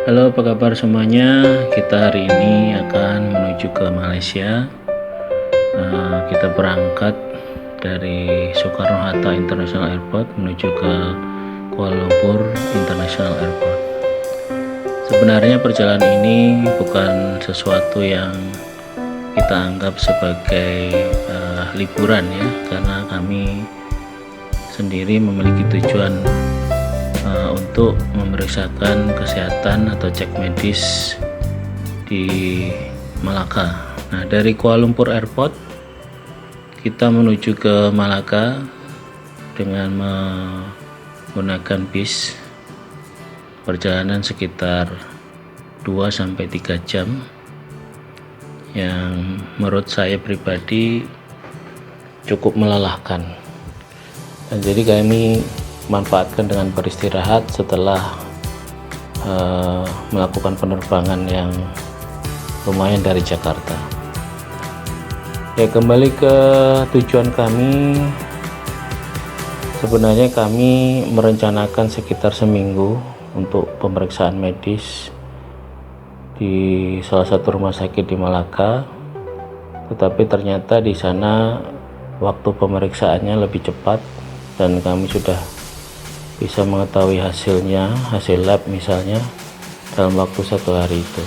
Halo, apa kabar semuanya? Kita hari ini akan menuju ke Malaysia. Kita berangkat dari Soekarno-Hatta International Airport menuju ke Kuala Lumpur International Airport. Sebenarnya perjalanan ini bukan sesuatu yang kita anggap sebagai liburan ya, karena kami sendiri memiliki tujuan untuk memeriksakan kesehatan atau cek medis di Malaka. Nah, dari Kuala Lumpur Airport kita menuju ke Malaka dengan menggunakan bis. Perjalanan sekitar 2-3 jam yang menurut saya pribadi cukup melelahkan. Dan jadi kami manfaatkan dengan beristirahat setelah melakukan penerbangan yang lumayan dari Jakarta. Ya, kembali ke tujuan kami. Sebenarnya kami merencanakan sekitar seminggu untuk pemeriksaan medis di salah satu rumah sakit di Malaka, tetapi ternyata di sana waktu pemeriksaannya lebih cepat dan kami sudah bisa mengetahui hasilnya, hasil lab misalnya, dalam waktu 1 hari itu.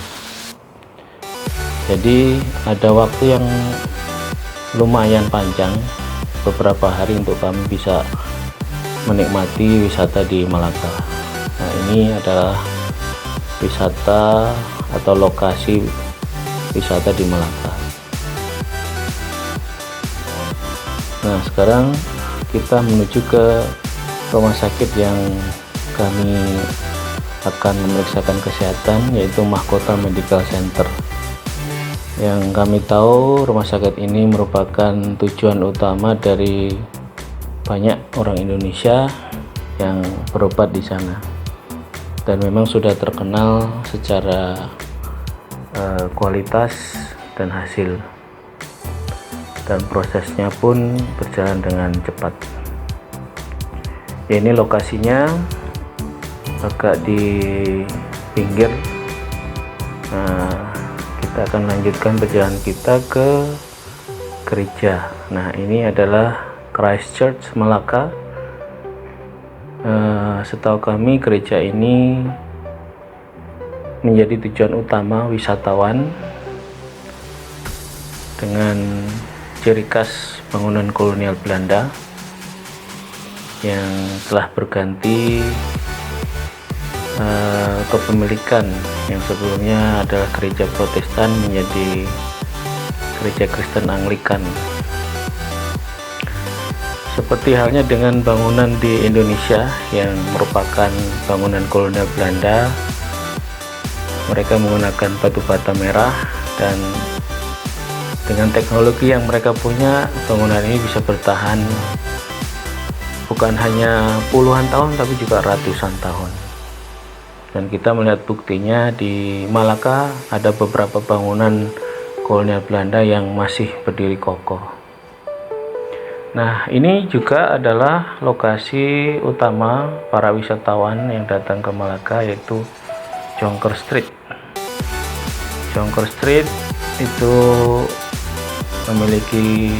Jadi ada waktu yang lumayan panjang, beberapa hari untuk kami bisa menikmati wisata di Malaka. Nah, ini adalah wisata atau lokasi wisata di Malaka. Nah, sekarang kita menuju ke rumah sakit yang kami akan memeriksakan kesehatan, yaitu Mahkota Medical Center. Yang kami tahu rumah sakit ini merupakan tujuan utama dari banyak orang Indonesia yang berobat di sana, dan memang sudah terkenal secara kualitas dan hasil, dan prosesnya pun berjalan dengan cepat. Ini lokasinya agak di pinggir. Nah, kita akan lanjutkan perjalanan kita ke gereja. Nah, ini adalah Christ Church Malaka. Setahu kami gereja ini menjadi tujuan utama wisatawan dengan ciri khas bangunan kolonial Belanda yang telah berganti kepemilikan, yang sebelumnya adalah gereja Protestan menjadi gereja Kristen Anglikan. Seperti halnya dengan bangunan di Indonesia yang merupakan bangunan kolonial Belanda, mereka menggunakan batu bata merah, dan dengan teknologi yang mereka punya, bangunan ini bisa bertahan bukan hanya puluhan tahun tapi juga ratusan tahun. Dan kita melihat buktinya di Malaka ada beberapa bangunan kolonial Belanda yang masih berdiri kokoh. Nah, ini juga adalah lokasi utama para wisatawan yang datang ke Malaka, yaitu Jonker Street. Jonker Streat itu memiliki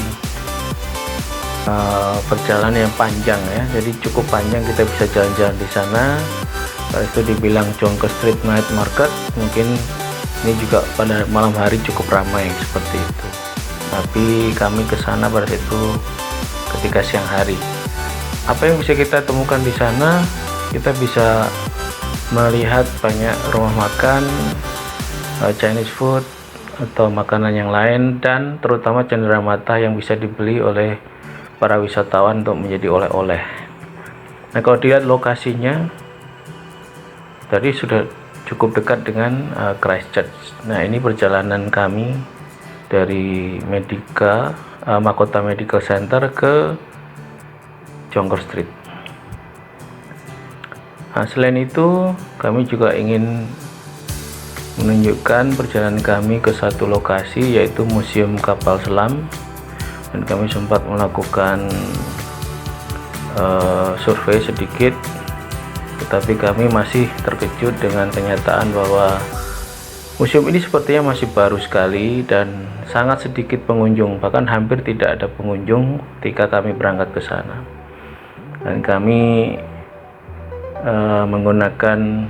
perjalanan yang panjang ya, jadi cukup panjang, kita bisa jalan-jalan di sana. Kalau itu dibilang Jonker Street Night Market, mungkin ini juga pada malam hari cukup ramai seperti itu, tapi kami ke sana pada itu ketika siang hari. Apa yang bisa kita temukan di sana? Kita bisa melihat banyak rumah makan, Chinese food atau makanan yang lain, dan terutama cenderamata yang bisa dibeli oleh para wisatawan untuk menjadi oleh-oleh. Nah, kalau dilihat lokasinya tadi sudah cukup dekat dengan Christchurch. Nah, ini perjalanan kami dari Mahkota Medical Center ke Jonker Street. Nah, selain itu kami juga ingin menunjukkan perjalanan kami ke satu lokasi, yaitu Museum Kapal Selam, dan kami sempat melakukan survei sedikit tetapi kami masih terkejut dengan kenyataan bahwa museum ini sepertinya masih baru sekali dan sangat sedikit pengunjung, bahkan hampir tidak ada pengunjung ketika kami berangkat ke sana. Dan kami menggunakan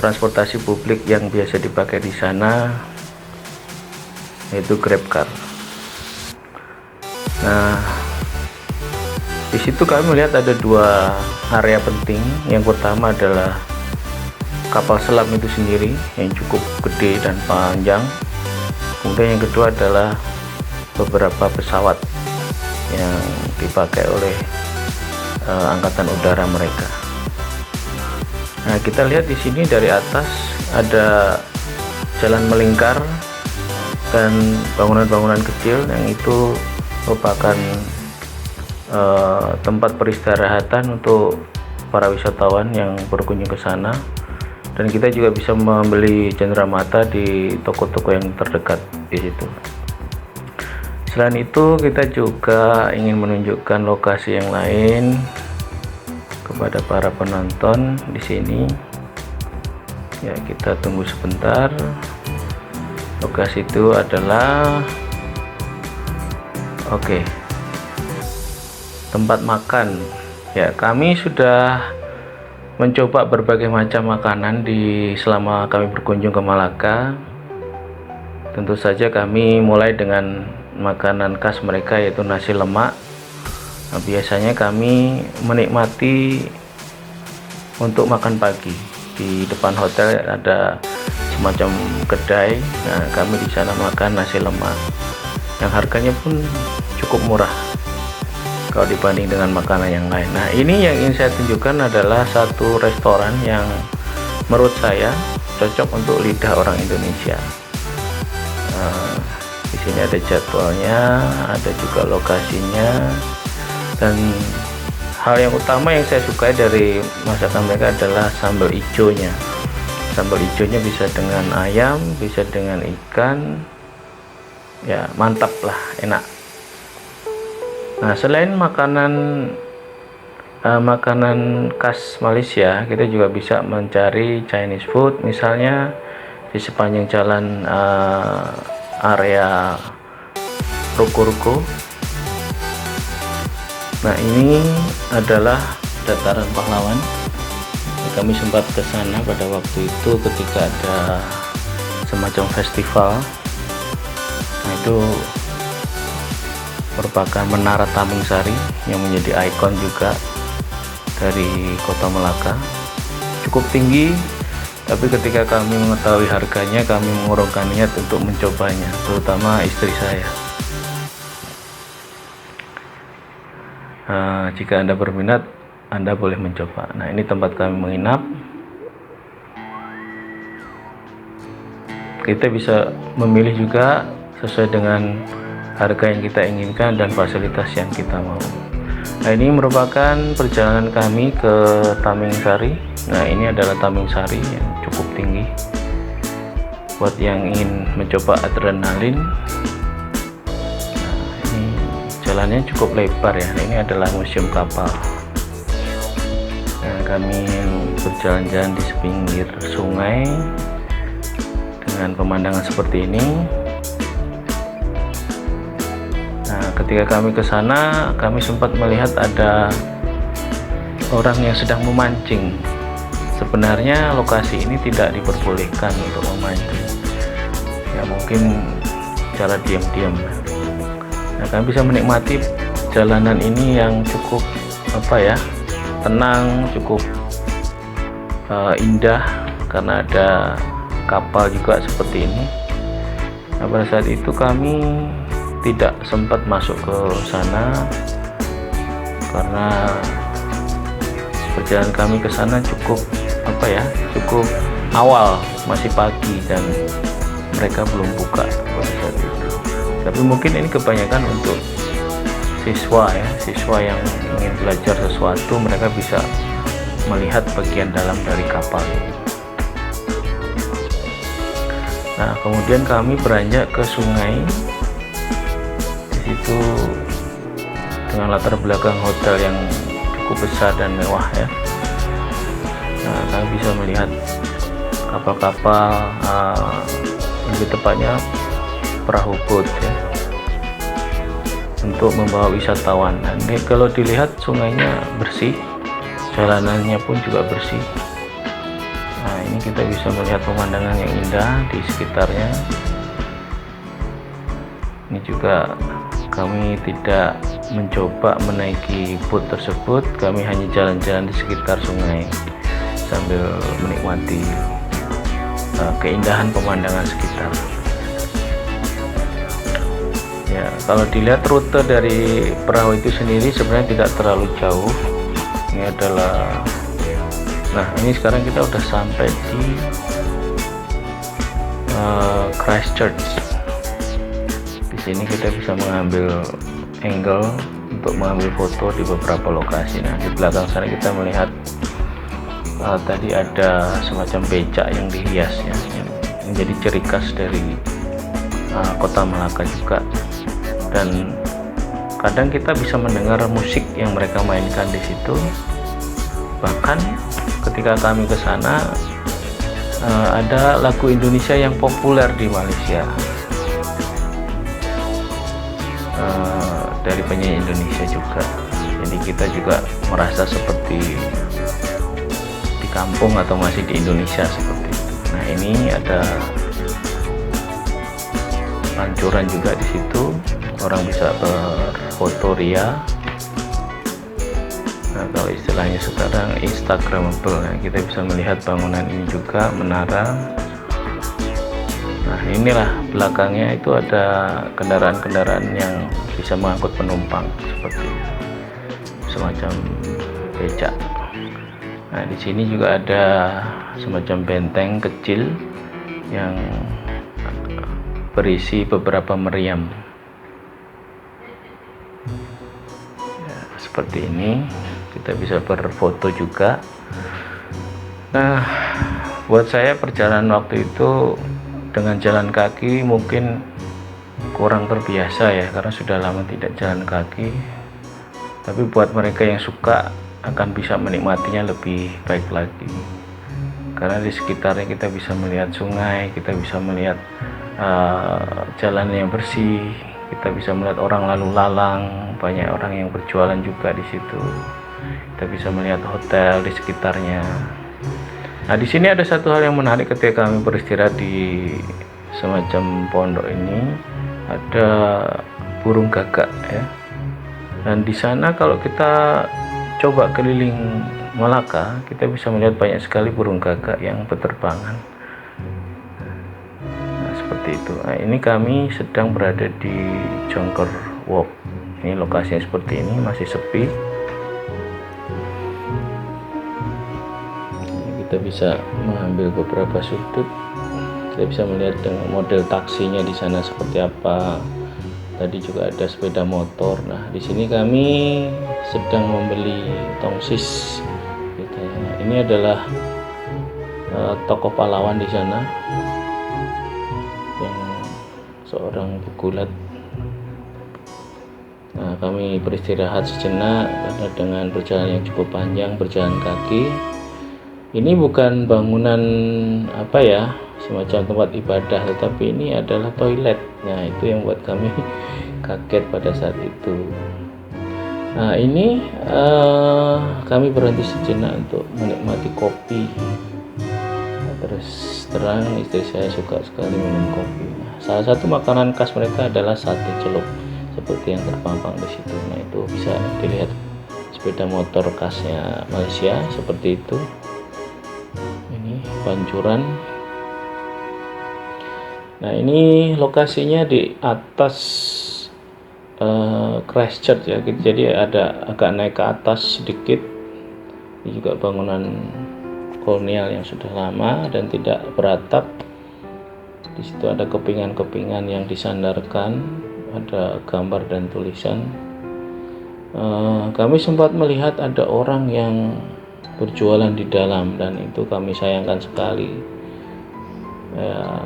transportasi publik yang biasa dipakai di sana, yaitu GrabCar. Nah, di situ kami melihat ada dua area penting. Yang pertama adalah kapal selam itu sendiri yang cukup gede dan panjang. Kemudian yang kedua adalah beberapa pesawat yang dipakai oleh angkatan udara mereka. Nah, kita lihat di sini dari atas ada jalan melingkar dan bangunan-bangunan kecil yang itu merupakan tempat peristirahatan untuk para wisatawan yang berkunjung ke sana. Dan kita juga bisa membeli cenderamata di toko-toko yang terdekat di situ. Selain itu, kita juga ingin menunjukkan lokasi yang lain kepada para penonton di sini. Ya, kita tunggu sebentar. Lokasi itu adalah tempat makan. Ya, kami sudah mencoba berbagai macam makanan selama kami berkunjung ke Malaka. Tentu saja kami mulai dengan makanan khas mereka, yaitu nasi lemak. Nah, biasanya kami menikmati untuk makan pagi di depan hotel ada semacam kedai. Nah, kami di sana makan nasi lemak yang harganya pun cukup murah kalau dibanding dengan makanan yang lain. Nah, ini yang ingin saya tunjukkan adalah satu restoran yang menurut saya cocok untuk lidah orang Indonesia. Di sini ada jadwalnya, ada juga lokasinya, dan hal yang utama yang saya sukai dari masakan mereka adalah sambal hijaunya. Sambal hijaunya bisa dengan ayam, bisa dengan ikan. Ya, mantap lah, enak. Nah, selain makanan khas Malaysia, kita juga bisa mencari Chinese food, misalnya di sepanjang jalan area ruko-ruko. Nah, ini adalah dataran pahlawan. Kami sempat ke sana pada waktu itu ketika ada semacam festival. Nah, itu merupakan Menara Taming Sari yang menjadi ikon juga dari Kota Melaka. Cukup tinggi, tapi ketika kami mengetahui harganya, kami mengurungkan niat untuk mencobanya, terutama istri saya. Jika Anda berminat, Anda boleh mencoba. Nah, ini tempat kami menginap. Kita bisa memilih juga sesuai dengan harga yang kita inginkan dan fasilitas yang kita mau. Nah, ini merupakan perjalanan kami ke Taming Sari. Nah, ini adalah Taming Sari yang cukup tinggi buat yang ingin mencoba adrenalin. Nah, ini jalannya cukup lebar ya. Nah, ini adalah museum kapal. Nah, kami berjalan-jalan di pinggir sungai dengan pemandangan seperti ini. Nah, ketika kami ke sana, kami sempat melihat ada orang yang sedang memancing. Sebenarnya lokasi ini tidak diperbolehkan untuk memancing. Ya, mungkin cara diam-diam. Nah, kami bisa menikmati jalanan ini yang cukup tenang, cukup indah karena ada kapal juga seperti ini. Nah, pada saat itu kami tidak sempat masuk ke sana karena perjalanan kami ke sana cukup awal, masih pagi dan mereka belum buka pada saat itu. Tapi mungkin ini kebanyakan untuk siswa yang ingin belajar sesuatu, mereka bisa melihat bagian dalam dari kapal. Nah, kemudian kami beranjak ke sungai. Di situ dengan latar belakang hotel yang cukup besar dan mewah ya. Nah, kalian bisa melihat kapal-kapal, lebih tepatnya perahu boat ya, untuk membawa wisatawan. Nah, ini kalau dilihat sungainya bersih, jalanannya pun juga bersih. Nah, ini kita bisa melihat pemandangan yang indah di sekitarnya. Ini juga kami tidak mencoba menaiki boat tersebut, kami hanya jalan-jalan di sekitar sungai sambil menikmati keindahan pemandangan sekitar. Ya, kalau dilihat rute dari perahu itu sendiri sebenarnya tidak terlalu jauh. Ini adalah, nah ini sekarang kita udah sampai di Christchurch. Di sini kita bisa mengambil angle untuk mengambil foto di beberapa lokasi. Nah, di belakang sana kita melihat tadi ada semacam becak yang dihias ya, yang menjadi ciri khas dari kota Malaka juga. Dan kadang kita bisa mendengar musik yang mereka mainkan di situ. Bahkan ketika kami ke sana ada lagu Indonesia yang populer di Malaysia, dari penyanyi Indonesia juga. Jadi kita juga merasa seperti di kampung atau masih di Indonesia seperti itu. Nah, ini ada pancuran juga di situ, orang bisa berfoto ria. Nah, kalau istilahnya sekarang Instagramable. Nah, kita bisa melihat bangunan ini juga, menara. Nah, inilah belakangnya itu ada kendaraan-kendaraan yang bisa mengangkut penumpang seperti semacam becak. Nah, di sini juga ada semacam benteng kecil yang berisi beberapa meriam. Ya, seperti ini kita bisa berfoto juga. Nah, buat saya perjalanan waktu itu dengan jalan kaki mungkin kurang terbiasa ya, karena sudah lama tidak jalan kaki. Tapi buat mereka yang suka akan bisa menikmatinya lebih baik lagi, karena di sekitarnya kita bisa melihat sungai, kita bisa melihat jalan yang bersih, kita bisa melihat orang lalu lalang, banyak orang yang berjualan juga di situ. Kita bisa melihat hotel di sekitarnya. Nah, di sini ada satu hal yang menarik ketika kami beristirahat di semacam pondok ini, ada burung gagak ya. Dan di sana kalau kita coba keliling Malaka, kita bisa melihat banyak sekali burung gagak yang berterbangan. Nah, seperti itu. Nah, ini kami sedang berada di Jongkor Walk. Ini lokasinya seperti ini, masih sepi. Kita bisa mengambil beberapa sudut. Kita bisa melihat dengan model taksinya di sana seperti apa. Tadi juga ada sepeda motor. Nah, di sini kami sedang membeli tongsis. Nah, ini adalah tokoh pahlawan di sana, yang seorang pegulat. Nah, kami beristirahat sejenak karena dengan perjalanan yang cukup panjang, berjalan kaki. Ini bukan bangunan apa ya, semacam tempat ibadah, tetapi ini adalah toilet. Nah, itu yang buat kami kaget pada saat itu. Nah, ini kami berhenti sejenak untuk menikmati kopi. Nah, terus terang istri saya suka sekali minum kopi. Nah, salah satu makanan khas mereka adalah sate celup, seperti yang terpampang di situ. Nah, itu bisa dilihat sepeda motor khasnya Malaysia seperti itu. Ini pancuran. Nah, ini lokasinya di atas Christchurch ya, jadi ada agak naik ke atas sedikit. Ini juga bangunan kolonial yang sudah lama dan tidak beratap. Di situ ada kepingan-kepingan yang disandarkan, ada gambar dan tulisan. Kami sempat melihat ada orang yang berjualan di dalam, dan itu kami sayangkan sekali. Ya,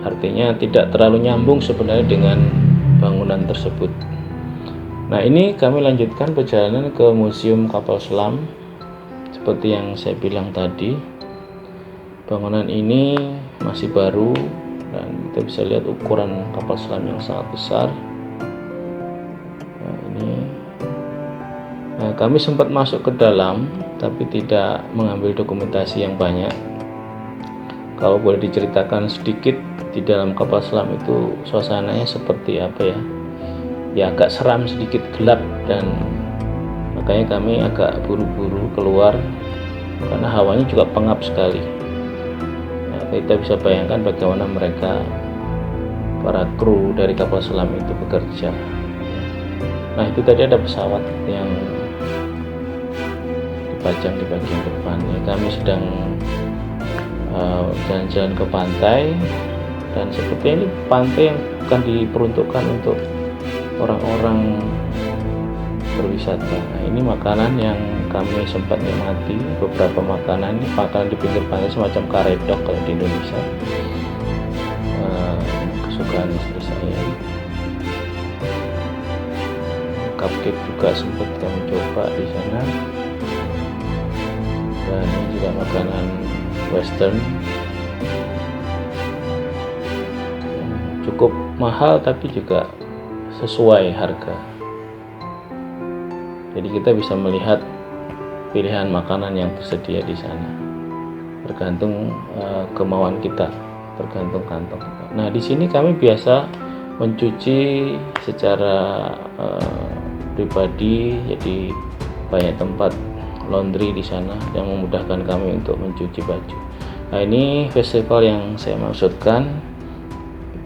artinya tidak terlalu nyambung sebenarnya dengan bangunan tersebut. Nah, ini kami lanjutkan perjalanan ke Museum Kapal Selam. Seperti yang saya bilang tadi, bangunan ini masih baru dan kita bisa lihat ukuran kapal selam yang sangat besar. Nah, kami sempat masuk ke dalam tapi tidak mengambil dokumentasi yang banyak. Kalau boleh diceritakan sedikit, di dalam kapal selam itu suasananya seperti apa ya? Ya agak seram, sedikit gelap, dan makanya kami agak buru-buru keluar karena hawanya juga pengap sekali. Nah, kita bisa bayangkan bagaimana mereka, para kru dari kapal selam itu bekerja. Nah, itu tadi ada pesawat yang dipajang di bagian depan. Ya, kami sedang jalan-jalan ke pantai, dan seperti ini pantai yang bukan diperuntukkan untuk orang-orang berwisata. Nah, ini makanan yang kami sempat nikmati, beberapa makanan. Ini makanan di pinggir pantai semacam karedok kalau di Indonesia, kesukaan istri saya. Cupcake juga sempat kami coba di sana, dan ini juga makanan western, cukup mahal tapi juga sesuai harga. Jadi kita bisa melihat pilihan makanan yang tersedia di sana, tergantung kemauan kita, tergantung kantong kita. Nah, di sini kami biasa mencuci secara pribadi, jadi banyak tempat laundry di sana yang memudahkan kami untuk mencuci baju. Nah, ini festival yang saya maksudkan.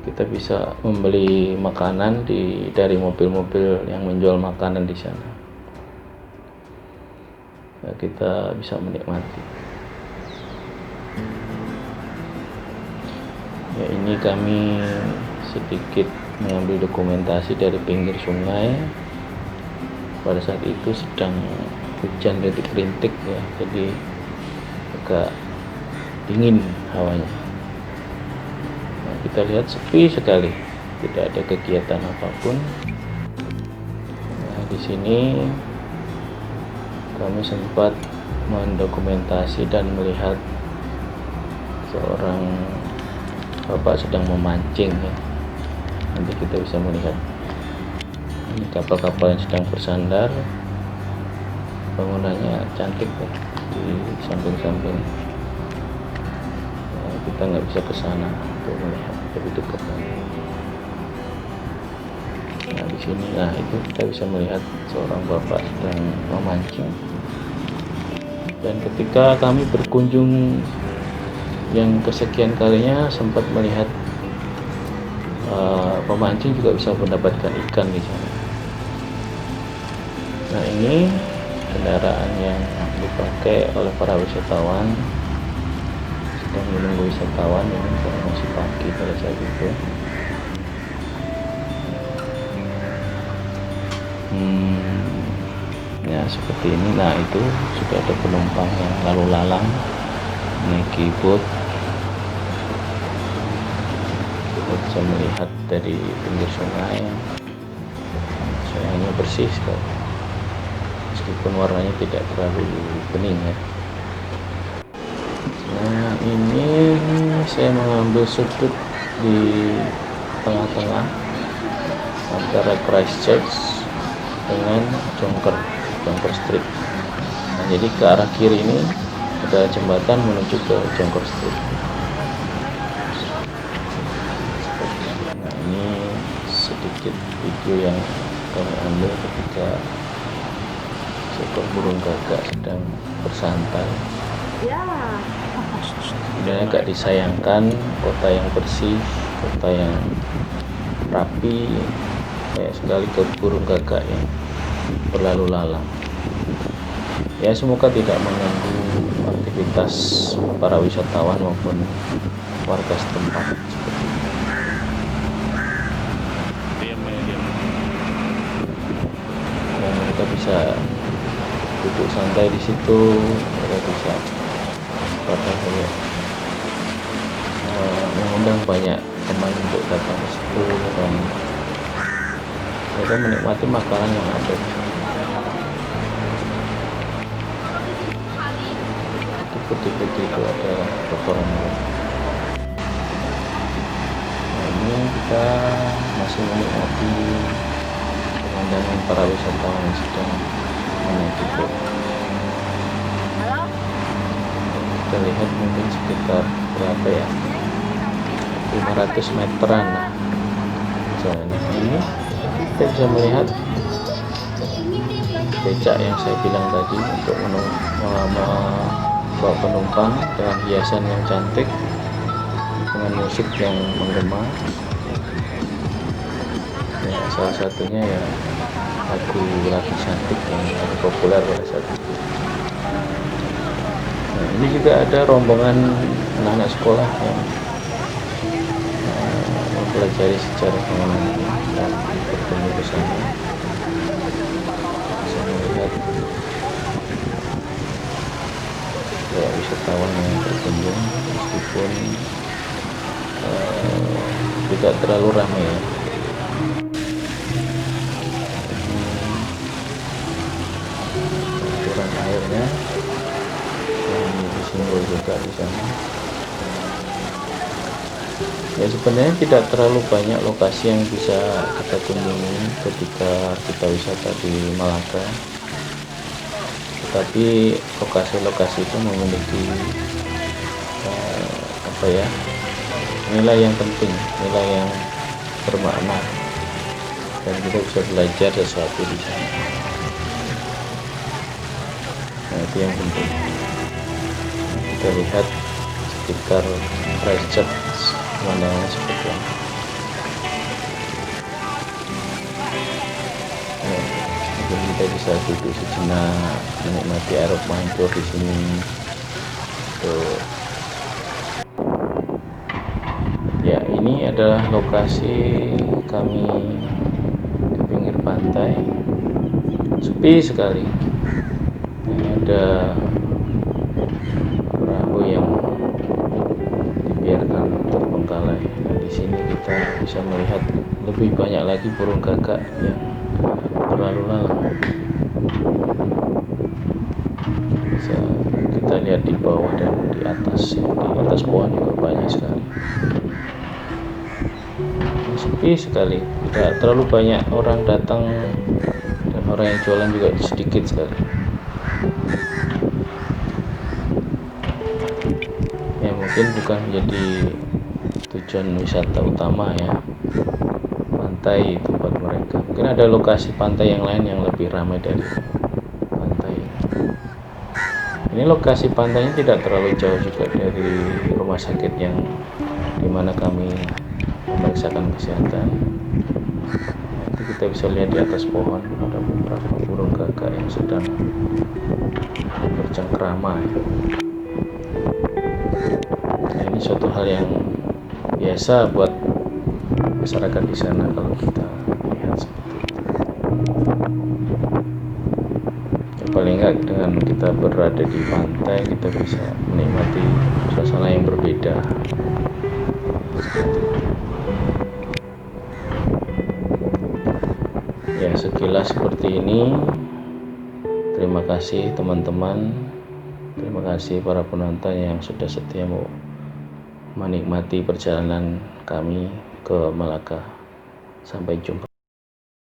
Kita bisa membeli makanan dari mobil-mobil yang menjual makanan di sana. Nah, kita bisa menikmati. Ya, ini kami sedikit mengambil dokumentasi dari pinggir sungai. Pada saat itu sedang hujan rintik-rintik ya, jadi agak dingin hawanya. Nah, kita lihat sepi sekali, tidak ada kegiatan apapun. Nah, di sini kami sempat mendokumentasi dan melihat seorang bapak sedang memancing ya. Nanti kita bisa melihat ini kapal-kapal yang sedang bersandar. Bangunannya cantik ya, di samping-samping. Nah, kita nggak bisa ke sana untuk melihat lebih dekat. Nah, di sini, nah itu kita bisa melihat seorang bapak sedang memancing. Dan ketika kami berkunjung yang kesekian kalinya, sempat melihat pemancing juga bisa mendapatkan ikan di sana. Nah, ini kendaraan yang dipakai oleh para wisatawan, sedang menunggu wisatawan. Ini masih pagi pada saat itu. Ya seperti ini. Nah, itu sudah ada penumpang yang lalu lalang naiki boat. Kita bisa melihat dari pinggir sungai, sungainya bersih sekali, meskipun warnanya tidak terlalu bening ya. Nah, ini saya mengambil sudut di tengah-tengah antara Christchurch dengan Jonker Street. Nah, jadi ke arah kiri ini ada jembatan menuju ke Jonker Street. Nah, ini sedikit video yang kami ambil ketika seekor burung gagak sedang bersantai. Ini agak disayangkan, kota yang bersih, kota yang rapi, kayak sekali ke burung gagak yang berlalu lalang. Ya, semoga tidak mengganggu aktivitas para wisatawan maupun warga setempat. Ya, mereka bisa duduk santai di situ, mereka bisa mengundang banyak teman untuk datang ke situ, dan mereka menikmati makanan yang ada. Itu putih-putih itu ada kotoran. Nah, ini kita masih menikmati pemandangan para wisatawan yang sedang menaiki boat. Kita lihat mungkin sekitar berapa ya, 500 meteran lah jalannya. Ini kita bisa melihat becak yang saya bilang tadi untuk membawa penumpang dengan hiasan yang cantik, dengan musik yang menggema ya, salah satunya ya lagu cantik yang populer pada saat itu. Nah, ini juga ada rombongan anak-anak sekolah yang mempelajari sejarah bangunan ini dan bertemu ke sana. Bisa melihat ya, wisatawan yang berkunjung meskipun tidak terlalu ramai ya. Aturan airnya yang disimbol juga di sana. Ya, sebenarnya tidak terlalu banyak lokasi yang bisa kita kunjungi ketika kita wisata di Malaka, tetapi lokasi-lokasi itu memiliki apa ya, nilai yang penting, nilai yang bermakna, dan kita bisa belajar sesuatu di sana. Nah, itu yang penting. Kita lihat sekitar Christchurch pemandangan seperti ini. Nah, mungkin kita bisa duduk sejenak menikmati aeroplane tour di sini. Tuh. Ya, ini adalah lokasi kami di pinggir pantai, sepi sekali. Ini ada perahu yang dibiarkan terbengkalai. Nah, di sini kita bisa melihat lebih banyak lagi burung gagak yang berlalu lalang. Bisa kita lihat di bawah dan di atas pohon juga banyak sekali. Sepi sekali, tidak terlalu banyak orang datang dan orang yang jualan juga sedikit sekali. Ya, mungkin bukan menjadi tujuan wisata utama ya, pantai itu buat mereka. Mungkin ada lokasi pantai yang lain yang lebih ramai dari pantai. Ini lokasi pantainya tidak terlalu jauh juga dari rumah sakit yang dimana kami memeriksakan kesehatan. Nanti kita bisa lihat di atas pohon ada beberapa burung gagak yang sedang bercengkrama ya. Nah, ini suatu hal yang biasa buat masyarakat di sana kalau kita lihat seperti itu. Ya, paling enggak dengan kita berada di pantai kita bisa menikmati suasana yang berbeda. Ya, sekilas seperti ini. Terima kasih teman-teman, terima kasih para penonton yang sudah setia mau menikmati perjalanan kami ke Malaka. Sampai jumpa.